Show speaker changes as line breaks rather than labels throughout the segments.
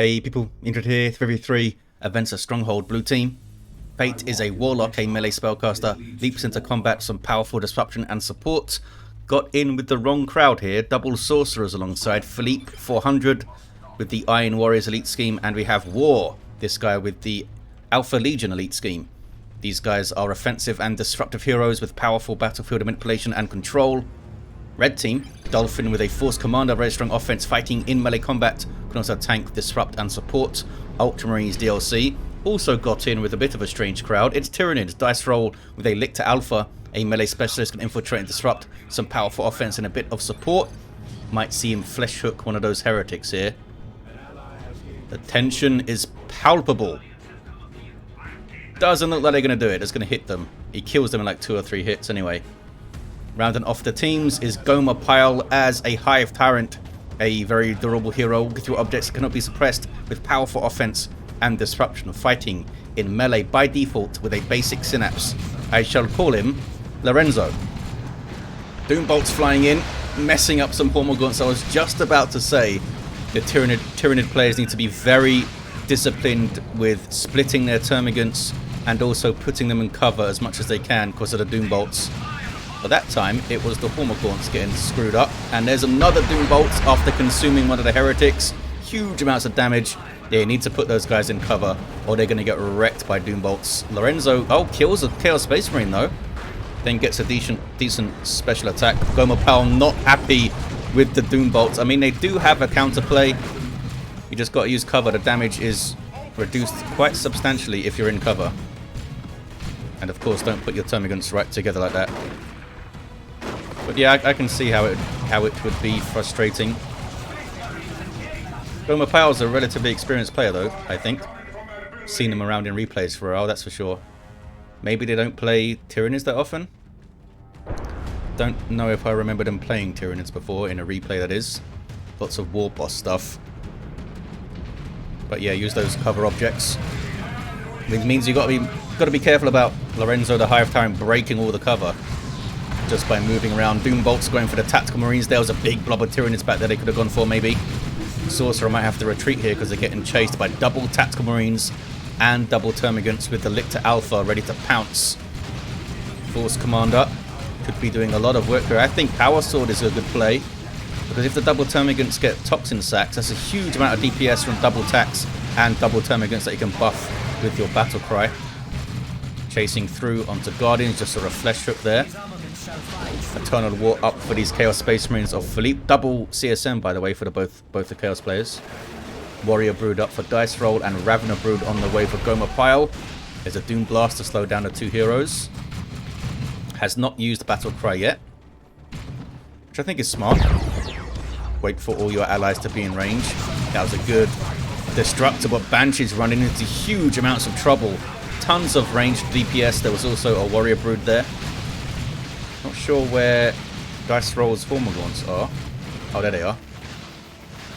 Hey people, Indrid here, 3v3, events a stronghold blue team. Phate is a Warlock, a melee spellcaster, leaps into combat, some powerful disruption and support. Got in with the wrong crowd here, double Sorcerers alongside Philippe 400 with the Iron Warriors elite scheme, and we have War, this guy with the Alpha Legion elite scheme. These guys are offensive and disruptive heroes with powerful battlefield manipulation and control. Red team, Dolphin with a Force Commander, very strong offense, fighting in melee combat, can also tank, disrupt and support. Ultramarines DLC also got in with a bit of a strange crowd. It's Tyranids, dice roll with a Lictor Alpha, a melee specialist, can infiltrate and disrupt, some powerful offense and a bit of support. Might see him flesh hook one of those heretics here. The tension is palpable. Doesn't look like they're going to do it. It's going to hit them. He kills them in like 2 or 3 hits anyway. Rounding off the teams is Gomer Pyle as a Hive Tyrant, a very durable hero through objects that cannot be suppressed with powerful offense and disruption, fighting in melee by default with a basic synapse. I shall call him Lorenzo. Doom bolts flying in, messing up some Hormagaunts. I was just about to say the Tyranid players need to be very disciplined with splitting their termagants and also putting them in cover as much as they can because of the Doom bolts. But that time, it was the Hormagaunts getting screwed up. And there's another Doom Bolt after consuming one of the heretics. Huge amounts of damage. They need to put those guys in cover, or they're going to get wrecked by Doom Bolts. Lorenzo, kills a Chaos Space Marine though. Then gets a decent special attack. Gomer Pyle not happy with the Doom Bolts. I mean, they do have a counterplay. You just got to use cover. The damage is reduced quite substantially if you're in cover. And of course, don't put your termagants right together like that. But yeah, I can see how it would be frustrating. Gomer Pyle's a relatively experienced player though, I think. Seen him around in replays for a while, that's for sure. Maybe they don't play Tyranids that often? Don't know if I remember them playing Tyranids before, in a replay that is. Lots of war boss stuff. But yeah, use those cover objects. It means you got to be careful about Lorenzo the Hive Tyrant breaking all the cover. Just by moving around. Doom Bolts going for the Tactical Marines. There was a big blob of Tyranids back there they could have gone for maybe. Sorcerer might have to retreat here because they're getting chased by double Tactical Marines and double Termagants with the Lictor Alpha ready to pounce. Force Commander could be doing a lot of work here. I think Power Sword is a good play because if the double Termagants get Toxin Sacks, that's a huge amount of DPS from double Tax and double Termagants that you can buff with your Battle Cry. Chasing through onto Guardians, just sort of flesh hook there. Eternal War up for these Chaos Space Marines of Philippe. Double CSM, by the way, for both the Chaos players. Warrior Brood up for Dice Roll, and Ravener Brood on the way for Gomer Pyle. There's a Doom Blast to slow down the 2 heroes. Has not used Battle Cry yet, which I think is smart. Wait for all your allies to be in range. That was a good Destructor, but Banshee's running into huge amounts of trouble. Tons of ranged DPS. There was also a Warrior Brood there. Not sure where Dice Roll's Hormagaunts are. Oh, there they are.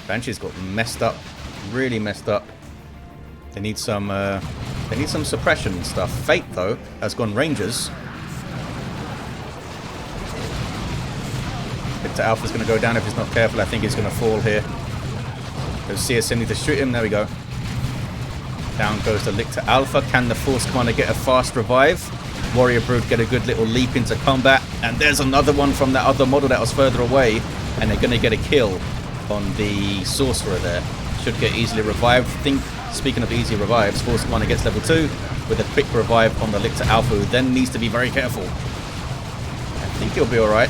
Banshee's got messed up. Really messed up. They need some suppression and stuff. Phate, though, has gone Rangers. Lictor Alpha's going to go down if he's not careful. I think he's going to fall here. Goes CSM, need to shoot him. There we go. Down goes the Lictor Alpha. Can the Force Commander get a fast revive? Warrior Brood get a good little leap into combat. And there's another one from that other model that was further away. And they're going to get a kill on the Sorcerer there. Should get easily revived. Speaking of easy revives, Force Commander gets level 2 with a quick revive on the Lictor Alpha, who then needs to be very careful. I think he'll be alright.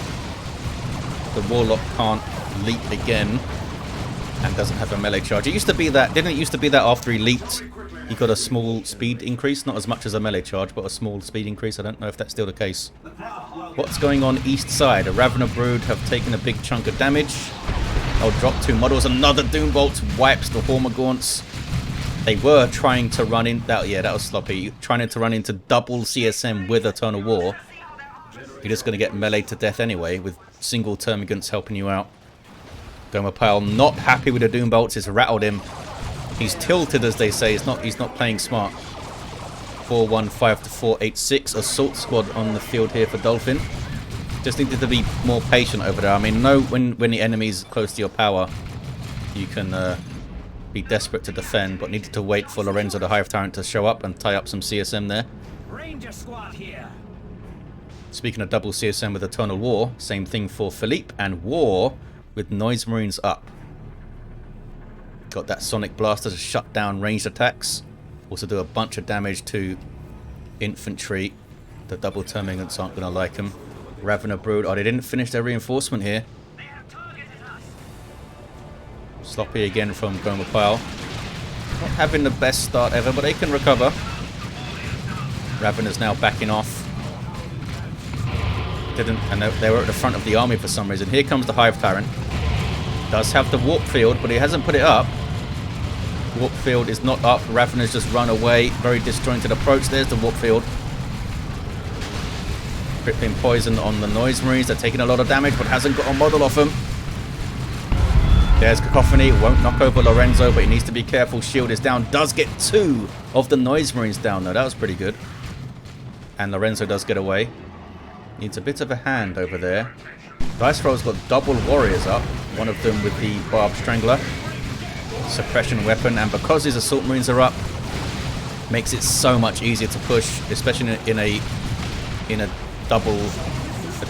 The Warlock can't leap again. And doesn't have a melee charge. It used to be that, didn't it used to be that after he leaped, he got a small speed increase? Not as much as a melee charge, but a small speed increase. I don't know if that's still the case. What's going on east side? A Ravener Brood have taken a big chunk of damage. I'll drop 2 models. Another Doom Bolt wipes the Hormagaunts. They were trying to run in... that was sloppy. Trying to run into double CSM with Eternal War. You're just going to get melee to death anyway, with single Termagants helping you out. Gomer Pyle not happy with the Doom Bolts. It's rattled him. He's tilted, as they say. He's not playing smart. 415 to 486. Assault Squad on the field here for Dolphin. Just needed to be more patient over there. I mean, know when the enemy's close to your power, you can be desperate to defend, but needed to wait for Lorenzo the Hive Tyrant to show up and tie up some CSM there.
Ranger squad here.
Speaking of double CSM with Eternal War, same thing for Philippe, and War with Noise Marines up. Got that Sonic Blaster to shut down ranged attacks. Also do a bunch of damage to infantry. The double termagants aren't going to like them. Ravener Brood. Oh, they didn't finish their reinforcement here. Sloppy again from Gomer Pyle. Not having the best start ever, but they can recover. Ravener's now backing off. And they were at the front of the army for some reason. Here comes the Hive Tyrant. Does have the warp field, but he hasn't put it up. Warp field is not up. Ravener's just run away. Very disjointed approach. There's the warp field. Crippling poison on the Noise Marines. They're taking a lot of damage, but hasn't got a model off them. There's Cacophony. Won't knock over Lorenzo, but he needs to be careful. Shield is down. Does get 2 of the Noise Marines down, though. That was pretty good. And Lorenzo does get away. Needs a bit of a hand over there. Dice Roll's got double warriors up. One of them with the Barbed Strangler. Suppression weapon. And because his Assault Marines are up, makes it so much easier to push, especially in a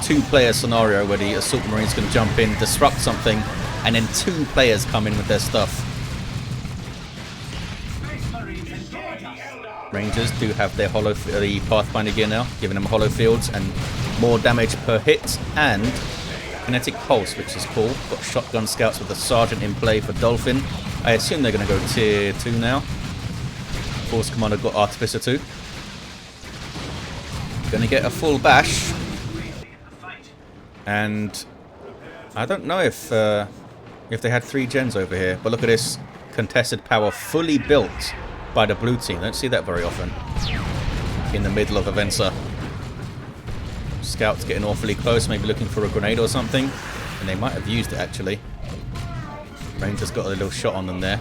two-player scenario where the Assault Marines can jump in, disrupt something, and then 2 players come in with their stuff. Rangers do have their the Pathfinder gear now, giving them hollow fields and more damage per hit, and Kinetic Pulse, which is cool. Got Shotgun Scouts with the Sergeant in play for Dolphin. I assume they're going to go tier 2 now. Force Commander got Artificer 2. Going to get a full bash. And I don't know if they had 3 gens over here, but look at this contested power fully built by the blue team. Don't see that very often in the middle of Avenza. Scouts getting awfully close, maybe looking for a grenade or something, and they might have used it actually. Rangers got a little shot on them there.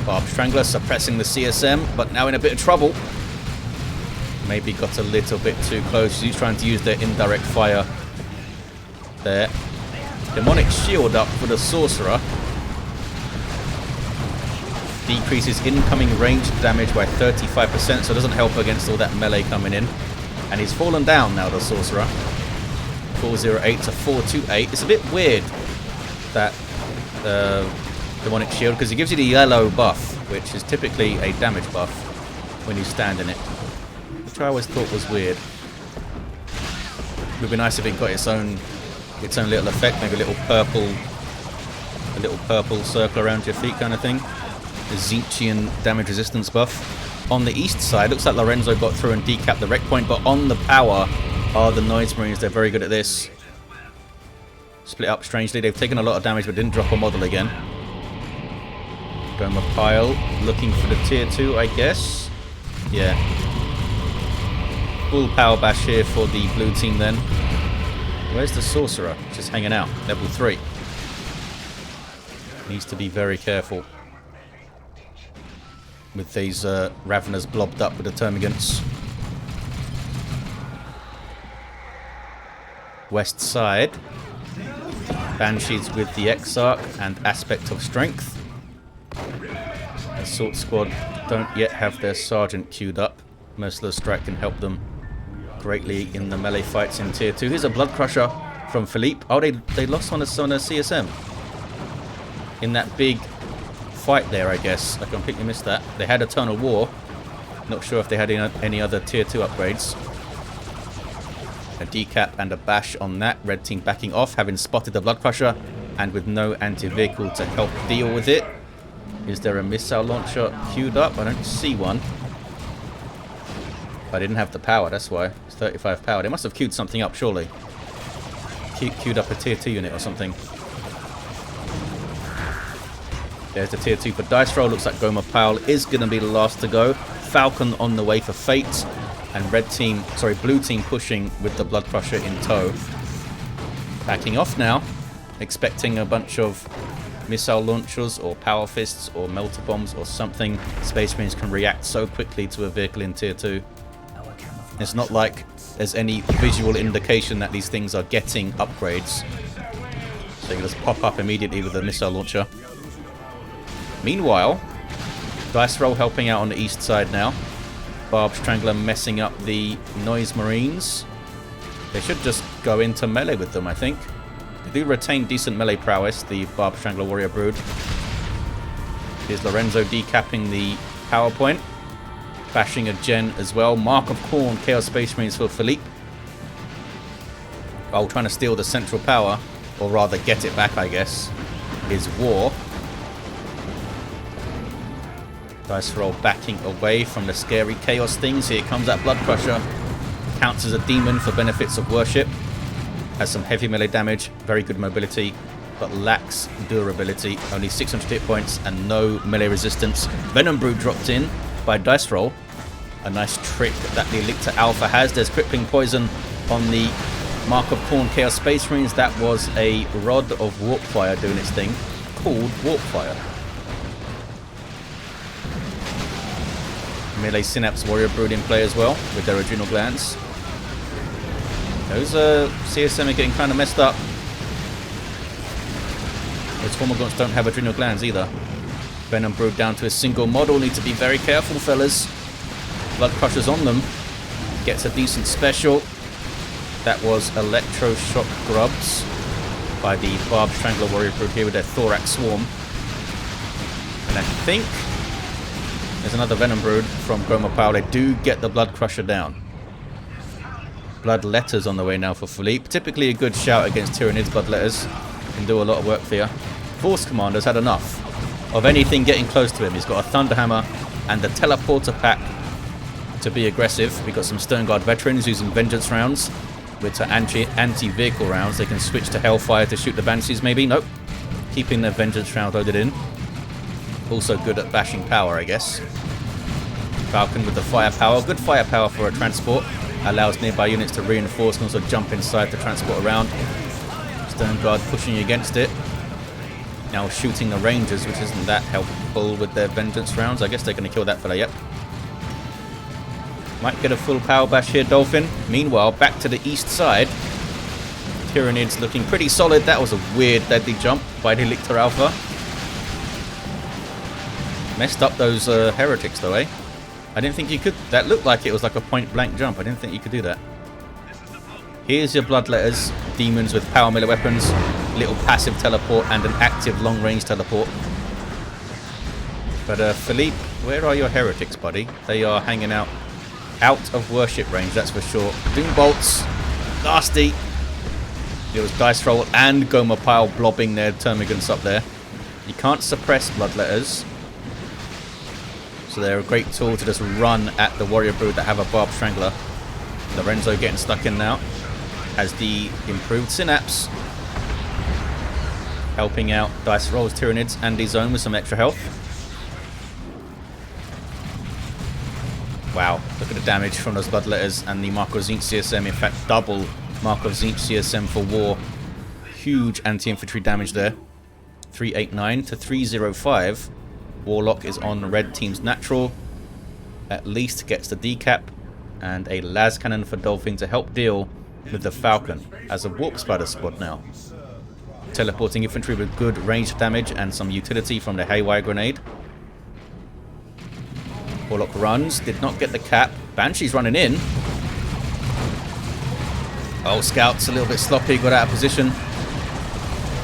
Barbed Strangler suppressing the CSM, but now in a bit of trouble. Maybe got a little bit too close. He's trying to use their indirect fire there. Demonic Shield up for the Sorcerer. Decreases incoming ranged damage by 35%, so it doesn't help against all that melee coming in. And he's fallen down now, the Sorcerer. 408 to 428. It's a bit weird, that Demonic Shield, because it gives you the yellow buff, which is typically a damage buff when you stand in it. Which I always thought was weird. It would be nice if it got its own little effect, maybe a little purple circle around your feet kind of thing. The Zinchian damage resistance buff. On the east side, looks like Lorenzo got through and decapped the wreck point, but on the power are the Noise Marines. They're very good at this. Split up strangely. They've taken a lot of damage but didn't drop a model again. Gomer Pyle looking for the tier 2, I guess. Yeah. Full power bash here for the blue team then. Where's the Sorcerer? Just hanging out. Level 3. Needs to be very careful with these Raveners blobbed up with the termagants. West side. Banshees with the Exarch and Aspect of Strength. Assault Squad don't yet have their Sergeant queued up. Merciless Strike can help them greatly in the melee fights in tier 2. Here's a Blood Crusher from Philippe. Oh, they lost on a CSM. In that big fight there, I guess. I completely missed that. They had Eternal War. Not sure if they had any other tier 2 upgrades. A decap and a bash on that. Red team backing off, having spotted the Blood Crusher and with no anti-vehicle to help deal with it. Is there a missile launcher queued up? I don't see one. I didn't have the power, that's why. It's 35 power. They must have queued something up, surely. Queued up a tier 2 unit or something. There's the tier 2 for Dice Roll. Looks like Gomer Pyle is going to be the last to go. Falcon on the way for Phate. And blue team pushing with the Blood Crusher in tow. Backing off now. Expecting a bunch of missile launchers or power fists or melter bombs or something. Space Marines can react so quickly to a vehicle in tier 2. It's not like there's any visual indication that these things are getting upgrades. So you can just pop up immediately with a missile launcher. Meanwhile, Dice Roll helping out on the east side now. Barb Strangler messing up the Noise Marines. They should just go into melee with them, I think. They do retain decent melee prowess, the Barb Strangler Warrior Brood. Here's Lorenzo decapping the power point. Bashing a gen as well. Mark of Khorne, Chaos Space Marines for Philippe. Oh, trying to steal the central power, or rather get it back, I guess, is War. Dice Roll backing away from the scary chaos things. Here comes that Blood Crusher. Counts as a demon for benefits of worship. Has some heavy melee damage, very good mobility, but lacks durability. Only 600 hit points and no melee resistance. Venom Brood dropped in by Dice Roll. A nice trick that the Lictor Alpha has. There's Crippling Poison on the Mark of Khorne Chaos Space Marines. That was a Rod of Warp Fire doing its thing, called Warp Fire. Melee Synapse Warrior Brood in play as well, with their adrenal glands. Those CSM are getting kind of messed up. Those Formagants don't have adrenal glands either. Venom Brood down to a single model. Need to be very careful, fellas. Blood Crusher's on them. Gets a decent special. That was Electroshock Grubs by the Barb Strangler Warrior Brood here with their Thorax Swarm. And I think there's another Venom Brood from Gomer Pyle. They do get the Blood Crusher down. Blood Letters on the way now for Philippe. Typically a good shout against Tyranids. Blood Letters can do a lot of work for you. Force Commander's had enough of anything getting close to him. He's got a Thunderhammer and the Teleporter pack to be aggressive. We've got some Sternguard Veterans using Vengeance rounds with anti-vehicle rounds. They can switch to Hellfire to shoot the Banshees maybe. Nope. Keeping their Vengeance round loaded in. Also good at bashing power, I guess. Falcon with the firepower. Good firepower for a transport. Allows nearby units to reinforce and also jump inside to transport around. Sternguard pushing against it. Now shooting the Rangers, which isn't that helpful with their Vengeance rounds. I guess they're going to kill that fella, yep. Might get a full power bash here, Dolphin. Meanwhile, back to the east side. Tyranids looking pretty solid. That was a weird deadly jump by the Lictor Alpha. Messed up those heretics though, eh? I didn't think you could. That looked like it was like a point blank jump. I didn't think you could do that. Here's your Blood Letters. Demons with power melee weapons. Little passive teleport and an active long range teleport. But Philippe, where are your heretics, buddy? They are hanging out of worship range, that's for sure. Doom Bolts. Nasty. It was Dice Roll and Gomer Pyle blobbing their termagants up there. You can't suppress Blood Letters. So they're a great tool to just run at the Warrior Brood that have a Barb Strangler. Lorenzo getting stuck in now. Has the improved Synapse. Helping out Dice Roll's Tyranids and his own with some extra health. Wow, look at the damage from those Blood Letters and the Mark of Tzeentch CSM. In fact, double Mark of Tzeentch CSM for War. Huge anti-infantry damage there. 389 to 305. Warlock is on red team's natural. At least gets the decap. And a las cannon for Dolphin to help deal with the Falcon as a Warp Spider squad now. Teleporting infantry with good range damage and some utility from the Haywire Grenade. Warlock runs, did not get the cap. Banshee's running in. Oh, Scout's a little bit sloppy, got out of position.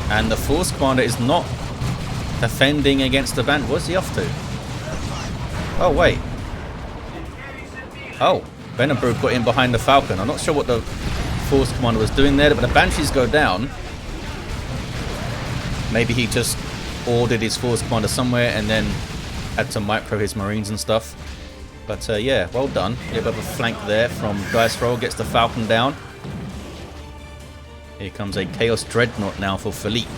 And the Force Commander is not defending against the Ban. What's he off to? Oh, wait. Oh, Venom Brood got in behind the Falcon. I'm not sure what the Force Commander was doing there, but the Banshees go down. Maybe he just ordered his Force Commander somewhere and then had to micro his Marines and stuff. But yeah, well done. A little bit of a flank there from Dice Roll. Gets the Falcon down. Here comes a Chaos Dreadnought now for Philippe.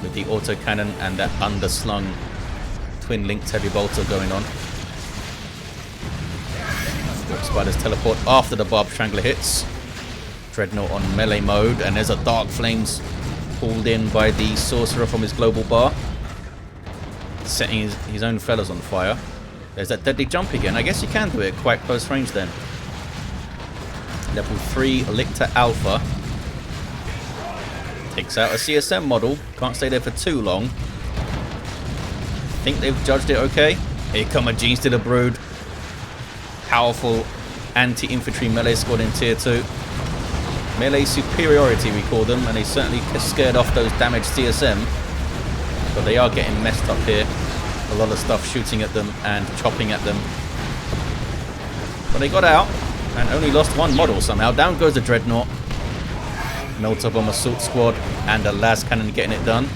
With the autocannon and that underslung twin-linked heavy bolter going on. Warp Spiders teleport after the Barb Strangler hits. Dreadnought on melee mode. And there's a Dark Flames pulled in by the Sorcerer from his global bar. Setting his own fellas on fire. There's that deadly jump again. I guess you can do it at quite close range then. Level 3 Lictor Alpha. Takes out a CSM model. Can't stay there for too long. think they've judged it okay. Here come a Genestealer Brood. Powerful anti-infantry melee squad in tier 2. Melee superiority we call them, and they certainly scared off those damaged CSM. But they are getting messed up here. A lot of stuff shooting at them and chopping at them. But they got out and only lost one model somehow. Down goes the Dreadnought. Melter Bomb Assault Squad and a Las Cannon getting it done.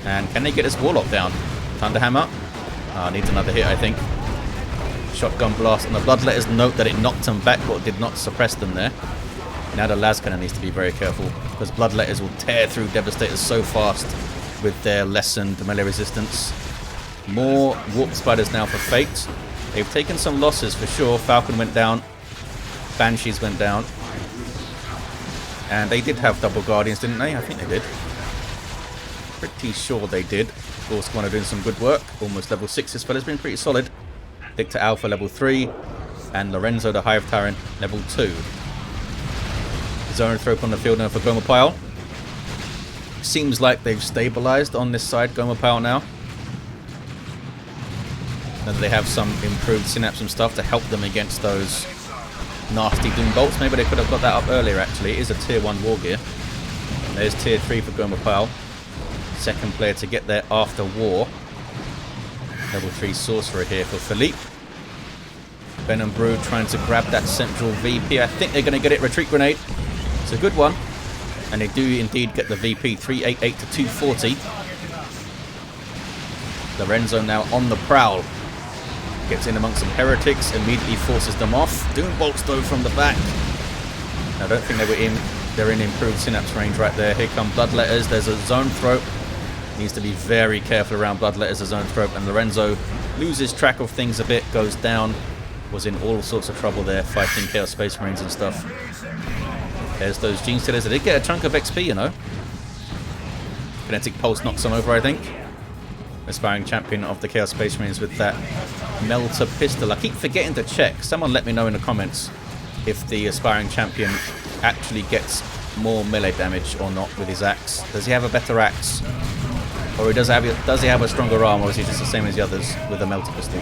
And can they get this Warlock down? Thunderhammer. Needs another hit, I think. Shotgun blast on the Bloodletters. Note that it knocked them back but did not suppress them there. Now the Las Cannon needs to be very careful because Bloodletters will tear through Devastators so fast with their lessened melee resistance. More Warp Spiders now for Phate. They've taken some losses for sure. Falcon went down. Banshees went down. And they did have double Guardians, didn't they? I think they did. Pretty sure they did. Gorsk are doing some good work. Almost level 6 this fella's been pretty solid. Lictor Alpha level 3. And Lorenzo the Hive Tyrant level 2. Zoanthrope on the field now for Gomer Pyle. Seems like they've stabilized on this side, Gomer Pyle now. Now that they have some improved synapse and stuff to help them against those nasty Doom Bolts. Maybe they could have got that up earlier actually. It is a tier 1 war gear. There's tier 3 for Gomer Pyle. Second player to get there after war. Level 3 Sorcerer here for Philippe. Venom Brood trying to grab that central VP. I think they're going to get it. Retreat Grenade. It's a good one. And they do indeed get the VP. 388 to 240. Lorenzo now on the prowl. Gets in amongst some heretics. Immediately forces them off. Doom Bolts though from the back. I don't think they were in. They're in improved synapse range right there. Here come Bloodletters. There's a Zoanthrope. Needs to be very careful around Bloodletters as Zoanthrope. And Lorenzo loses track of things a bit. Goes down. Was in all sorts of trouble there. Fighting Chaos Space Marines and stuff. There's those Genestealers. They did get a chunk of XP, you know. Kinetic Pulse knocks them over, I think. Aspiring champion of the Chaos Space Marines with that Melter Pistol. I keep forgetting to check. Someone let me know in the comments if the aspiring champion actually gets more melee damage or not with his axe. Does he have a better axe? Or does he have a stronger arm, or is he just the same as the others with a Melter Pistol?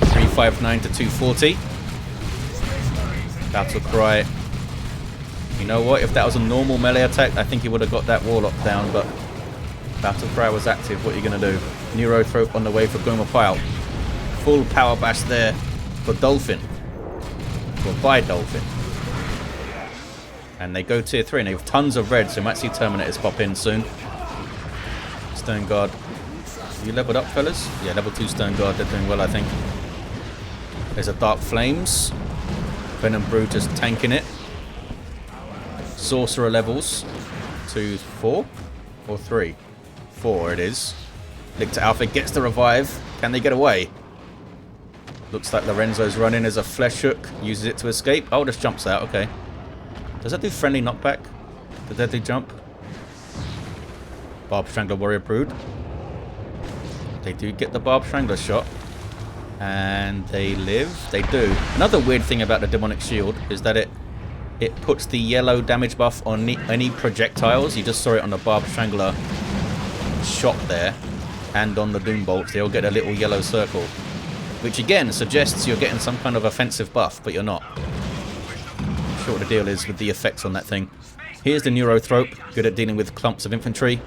359 to 240. Battle Cry. You know what? If that was a normal melee attack, I think he would have got that Warlock down, but Battle Cry was active. What are you going to do? Neurothrope on the way for Gomer Pyle. Full power bash there for Dolphin. Or by Dolphin. And they go tier 3 and they have tons of red, so we might see Terminators pop in soon. Stone Guard. Are you leveled up, fellas? Yeah, level 2 Stone Guard. They're doing well, I think. There's a Dark Flames. Venom Brood just tanking it. Sorcerer levels. 2, 4? Or 3? 4 it is. Lictor Alpha gets the revive. Can they get away? Looks like Lorenzo's running as a flesh hook. Uses it to escape. Oh, just jumps out. Okay. Does that do friendly knockback? Did that do jump? Barb Strangler Warrior Brood. They do get the Barb Strangler shot. And they live. They do. Another weird thing about the Demonic Shield is that it puts the yellow damage buff on any projectiles. You just saw it on the Barb Strangler shot there. And on the Doom Bolts. They all get a little yellow circle. Which again suggests you're getting some kind of offensive buff, but you're not. I'm sure what the deal is with the effects on that thing. Here's the Neurothrope. Good at dealing with clumps of infantry.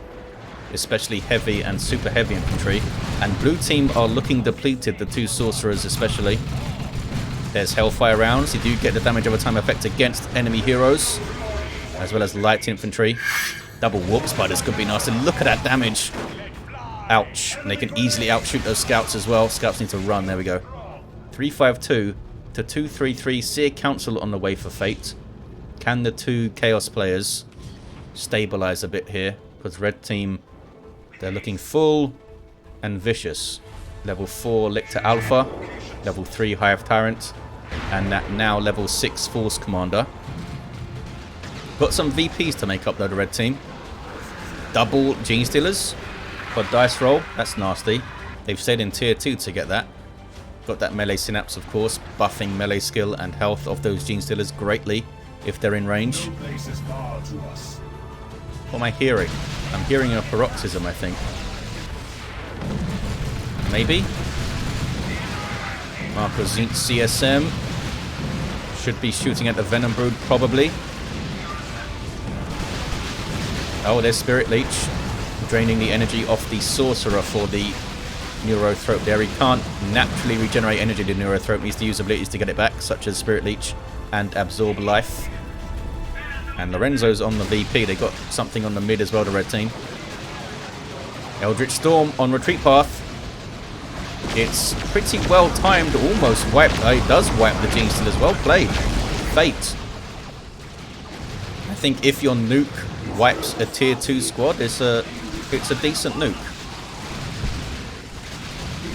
Especially heavy and super heavy infantry. And blue team are looking depleted, the 2 sorcerers especially. There's Hellfire rounds. You do get the damage over time effect against enemy heroes. As well as light infantry. Double Warp Spiders could be nasty. Look at that damage. Ouch. And they can easily outshoot those scouts as well. Scouts need to run. There we go. 352 to 233. Seer Council on the way for Phate. Can the 2 Chaos players stabilize a bit here? Because red team, they're looking full and vicious. Level 4 Lictor Alpha. Level 3 Hive Tyrant. And that now level 6 Force Commander. Got some VPs to make up though, the red team. Double Genestealers. For dice roll. That's nasty. They've stayed in tier 2 to get that. Got that melee synapse, of course. Buffing melee skill and health of those Genestealers greatly if they're in range. What am I hearing? I'm hearing a paroxysm, I think. maybe. Marco Zint CSM. Should be shooting at the Venom Brood, probably. Oh, there's Spirit Leech. Draining the energy off the Sorcerer for the Neurothrope there. He can't naturally regenerate energy to Neurothrope. Needs to use abilities to get it back, such as Spirit Leech and Absorb Life. And Lorenzo's on the VP. They got something on the mid as well, the red team. Eldritch Storm on retreat path. It's pretty well timed, almost wiped. It does wipe the Gene Steal as well. Played. Phate. I think if your nuke wipes a tier 2 squad, it's a decent nuke.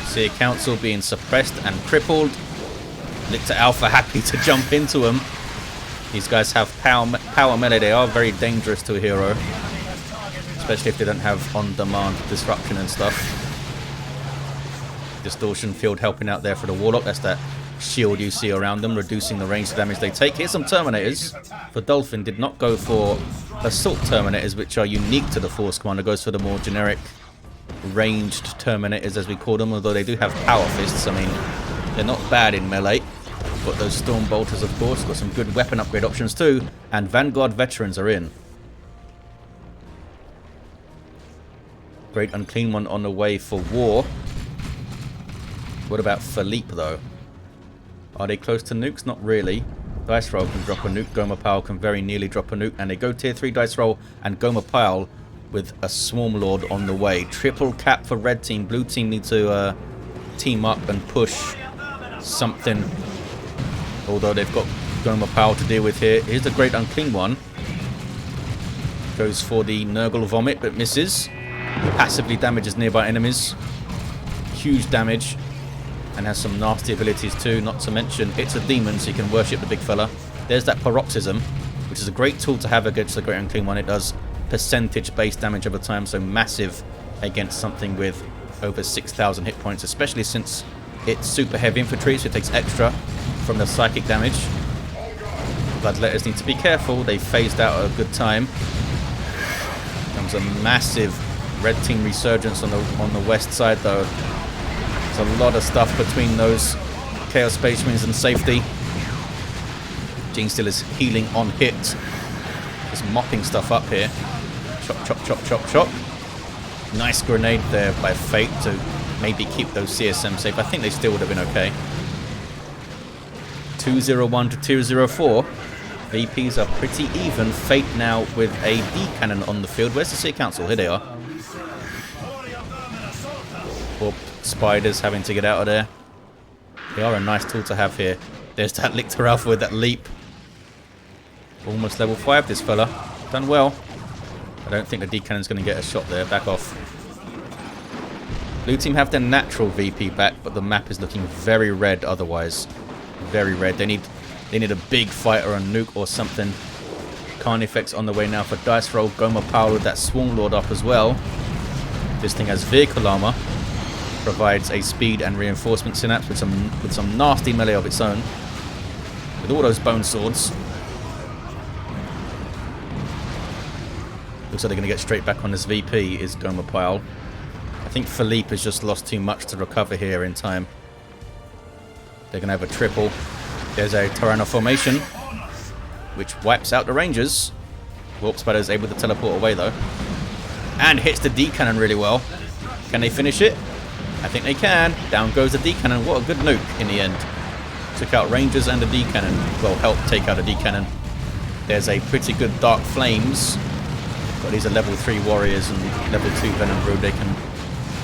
Seer Council being suppressed and crippled. Lictor Alpha happy to jump into them. These guys have power melee. They are very dangerous to a hero, especially if they don't have on-demand disruption and stuff. Distortion field helping out there for the Warlock. That's that shield you see around them, reducing the range damage they take. Here's some Terminators. For Dolphin, did not go for Assault Terminators, which are unique to the Force Commander. Goes for the more generic ranged Terminators, as we call them, although they do have Power Fists. I mean, they're not bad in melee. Got those Storm Bolters, of course. Got some good weapon upgrade options too. And Vanguard Veterans are in. Great Unclean One on the way for War. What about Philippe, though? Are they close to nukes? Not really. Dice Roll can drop a nuke. Gomer Pyle can very nearly drop a nuke. And they go tier 3 Dice Roll and Gomer Pyle with a Swarm Lord on the way. Triple cap for red team. Blue team need to team up and push something. Although they've got Gomer Pyle to deal with here. Here's the Great Unclean One. Goes for the Nurgle Vomit, but misses. Passively damages nearby enemies. Huge damage. And has some nasty abilities too, not to mention it's a demon, so you can worship the big fella. There's that Paroxysm, which is a great tool to have against the Great Unclean One. It does percentage-based damage over time, so massive against something with over 6,000 hit points, especially since it's super heavy infantry, so it takes extra from the psychic damage. Bloodletters need to be careful. They phased out at a good time. Comes a massive red team resurgence on the west side, though. There's a lot of stuff between those Chaos Space Marines and safety. Gene Steal is healing on hit. Just mopping stuff up here. Chop, chop, chop, chop, chop. Nice grenade there by Phate to maybe keep those CSM safe. I think they still would have been okay. 201 to 204. VPs are pretty even. Phate now with a D-cannon on the field. Where's the Seer Council? Here they are. Poor Spiders having to get out of there. They are a nice tool to have here. There's that Lictor Alpha with that leap. Almost level 5, this fella. Done well. I don't think the D-cannon's going to get a shot there. Back off. Blue team have their natural VP back, but the map is looking very red otherwise. Very red. They need a big fight or a nuke or something. Carnifex on the way now for Dice Roll. Gomer Pyle with that Swarm Lord up as well. This thing has vehicle armor. Provides a speed and reinforcement synapse with some nasty melee of its own. With all those bone swords. Looks like they're going to get straight back on this VP is Gomer Pyle. I think Philippe has just lost too much to recover here in time. They're going to have a triple. There's a Tyranids formation, which wipes out the Rangers. Warp Spider is able to teleport away though. And hits the D-cannon really well. Can they finish it? I think they can. Down goes the D-cannon. What a good nuke in the end. Took out Rangers and the D-cannon. Well, helped take out a D-cannon. There's a pretty good Dark Flames. But these are level 3 warriors and level 2 Venom Brood. They can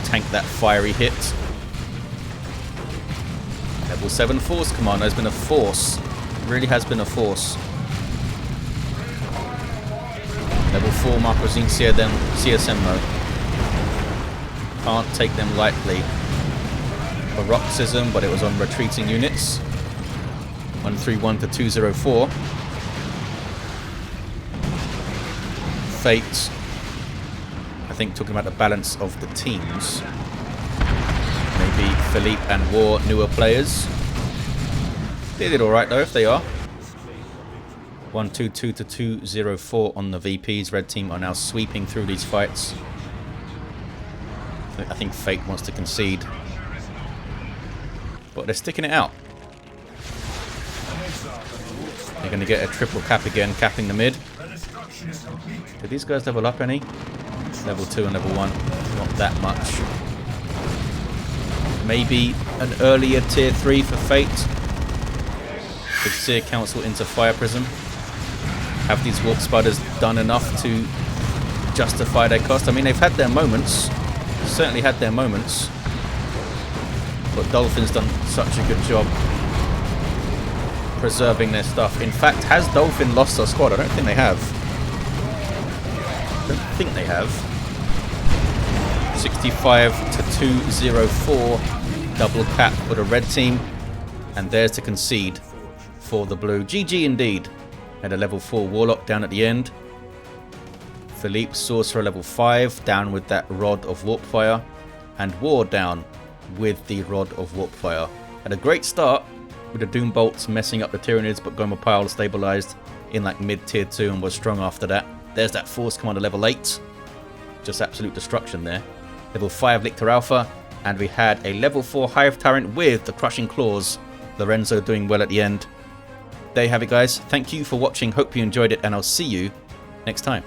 tank that fiery hit. Level 7 Force Commander has been a force. It really has been a force. Level 4 Marcosine CSM though. Can't take them lightly. Paroxysm, but it was on retreating units. 131 to 204. Phate, I think, talking about the balance of the teams. Maybe Philippe and War newer players. They did alright though, if they are. 122 to 204 on the VPs. Red team are now sweeping through these fights. I think Phate wants to concede. But they're sticking it out. They're going to get a triple cap again, capping the mid. Did these guys level up any? Level 2 and level 1. Not that much. Maybe an earlier tier 3 for Phate. With Seer Council into Fire Prism. Have these Warp Spiders done enough to justify their cost? I mean, they've had their moments. Certainly had their moments. But Dolphin's done such a good job preserving their stuff. In fact, has Dolphin lost their squad? I don't think they have. I don't think they have. 65 to 204. Double cap for the red team. And there's to concede for the blue. GG indeed. Had a level 4 Warlock down at the end. Philippe, Sorcerer level 5, down with that Rod of Warpfire. And War down with the Rod of Warpfire. Had a great start with the Doom Bolts messing up the Tyranids, but Gomer Pyle stabilised in like mid tier 2 and was strong after that. There's that Force Commander level 8. Just absolute destruction there. Level 5 Lictor Alpha. And we had a level 4 Hive Tyrant with the Crushing Claws. Lorenzo doing well at the end. There you have it, guys. Thank you for watching. Hope you enjoyed it, and I'll see you next time.